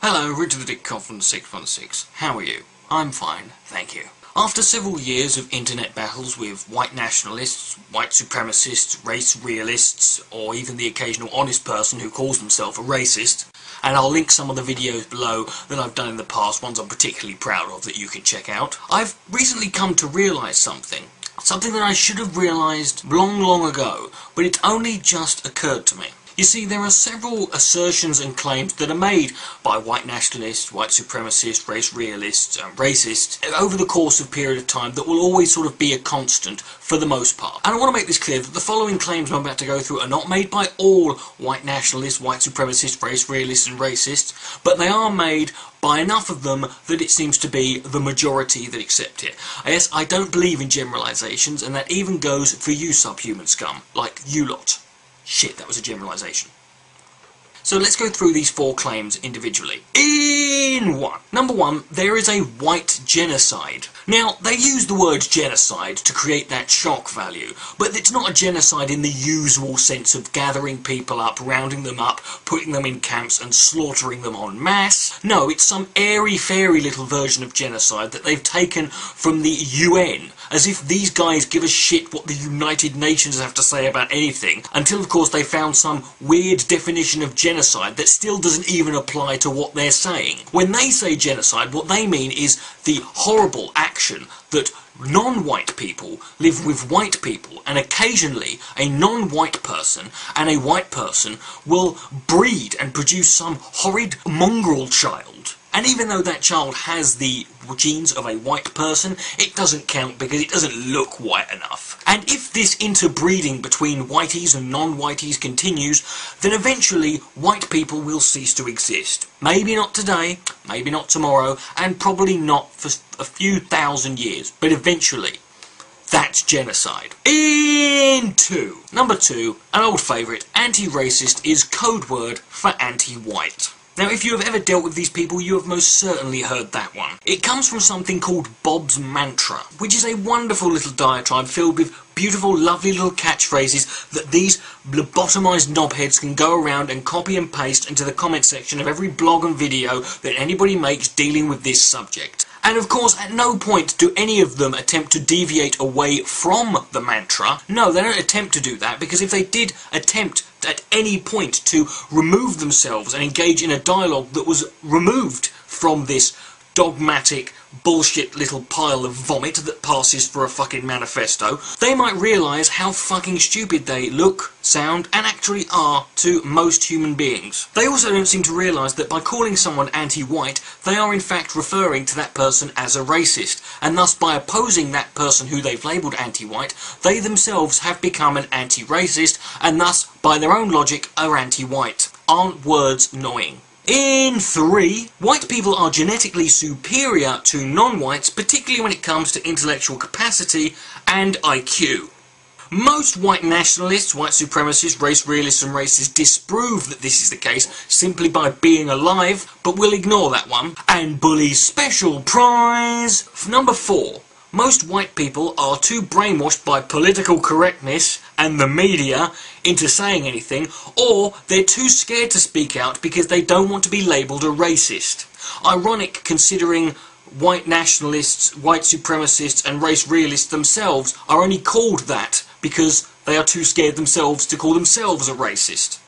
Hello, Richard the Dick Coughlin 616. How are you? I'm fine, thank you. After several years of internet battles with white nationalists, white supremacists, race realists, or even the occasional honest person who calls himself a racist, and I'll link some of the videos below that I've done in the past, ones I'm particularly proud of that you can check out, I've recently come to realise something that I should have realised long ago, but it only just occurred to me. You see, there are several assertions and claims that are made by white nationalists, white supremacists, race realists, racists, over the course of a period of time that will always sort of be a constant for the most part. And I want to make this clear that the following claims I'm about to go through are not made by all white nationalists, white supremacists, race realists and racists, but they are made by enough of them that it seems to be the majority that accept it. Yes, I don't believe in generalisations, and that even goes for you subhuman scum, like you lot. Shit, that was a generalisation. So let's go through these four claims individually. In one. Number one, there is a white genocide. Now, they use the word genocide to create that shock value, but it's not a genocide in the usual sense of gathering people up, rounding them up, putting them in camps and slaughtering them en masse. No, it's some airy-fairy little version of genocide that they've taken from the UN, as if these guys give a shit what the United Nations have to say about anything, until of course they found some weird definition of genocide that still doesn't even apply to what they're saying. When they say genocide, what they mean is the horrible action that non-white people live with white people, and occasionally a non-white person and a white person will breed and produce some horrid mongrel child. And even though that child has the genes of a white person, it doesn't count because it doesn't look white enough. And if this interbreeding between whiteys and non-whiteys continues, then eventually white people will cease to exist. Maybe not today, maybe not tomorrow, and probably not for a few thousand years, but eventually. That's genocide. In two. Number two, an old favourite, anti-racist is code word for anti-white. Now, if you have ever dealt with these people, you have most certainly heard that one. It comes from something called Bob's Mantra, which is a wonderful little diatribe filled with beautiful, lovely little catchphrases that these lobotomised knobheads can go around and copy and paste into the comment section of every blog and video that anybody makes dealing with this subject. And of course, at no point do any of them attempt to deviate away from the mantra. No, they don't attempt to do that, because if they did attempt at any point to remove themselves and engage in a dialogue that was removed from this dogmatic bullshit little pile of vomit that passes for a fucking manifesto, they might realise how fucking stupid they look, sound, and actually are to most human beings. They also don't seem to realise that by calling someone anti-white, they are in fact referring to that person as a racist, and thus by opposing that person who they've labelled anti-white, they themselves have become an anti-racist, and thus, by their own logic, are anti-white. Aren't words annoying? In three, white people are genetically superior to non-whites, particularly when it comes to intellectual capacity and IQ. Most white nationalists, white supremacists, race realists and racists disprove that this is the case simply by being alive, but we'll ignore that one. And Bully's special prize! Number four. Most white people are too brainwashed by political correctness and the media into saying anything, or they're too scared to speak out because they don't want to be labelled a racist. Ironic considering white nationalists, white supremacists and race realists themselves are only called that because they are too scared themselves to call themselves a racist.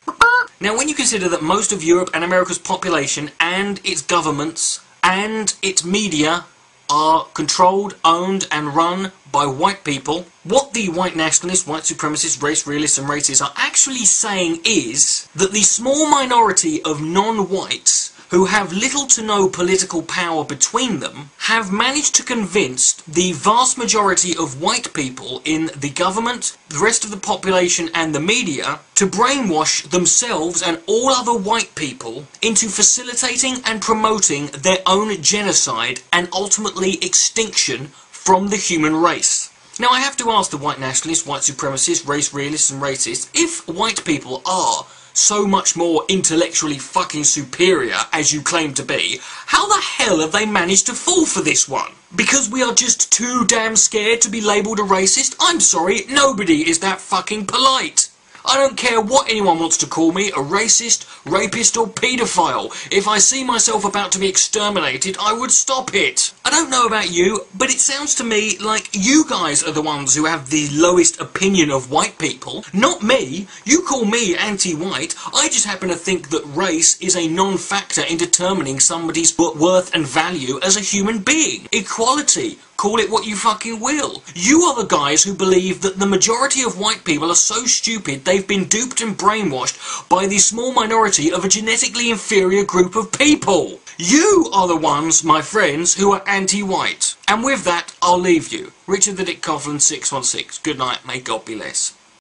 Now, when you consider that most of Europe and America's population and its governments and its media are controlled, owned and run by white people, what the white nationalists, white supremacists, race realists and racists are actually saying is that the small minority of non-whites who have little to no political power between them have managed to convince the vast majority of white people in the government, the rest of the population and the media to brainwash themselves and all other white people into facilitating and promoting their own genocide and ultimately extinction from the human race. Now, I have to ask the white nationalists, white supremacists, race realists and racists, if white people are so much more intellectually fucking superior as you claim to be, how the hell have they managed to fall for this one? Because we are just too damn scared to be labelled a racist? I'm sorry, nobody is that fucking polite. I don't care what anyone wants to call me, a racist, rapist or paedophile. If I see myself about to be exterminated, I would stop it. I don't know about you, but it sounds to me like you guys are the ones who have the lowest opinion of white people, not me. You call me anti-white, I just happen to think that race is a non-factor in determining somebody's worth and value as a human being. Equality. Call it what you fucking will. You are the guys who believe that the majority of white people are so stupid they've been duped and brainwashed by the small minority of a genetically inferior group of people. You are the ones, my friends, who are anti-white. And with that, I'll leave you. Richard the Dick Coughlin 616. Good night, may God be less.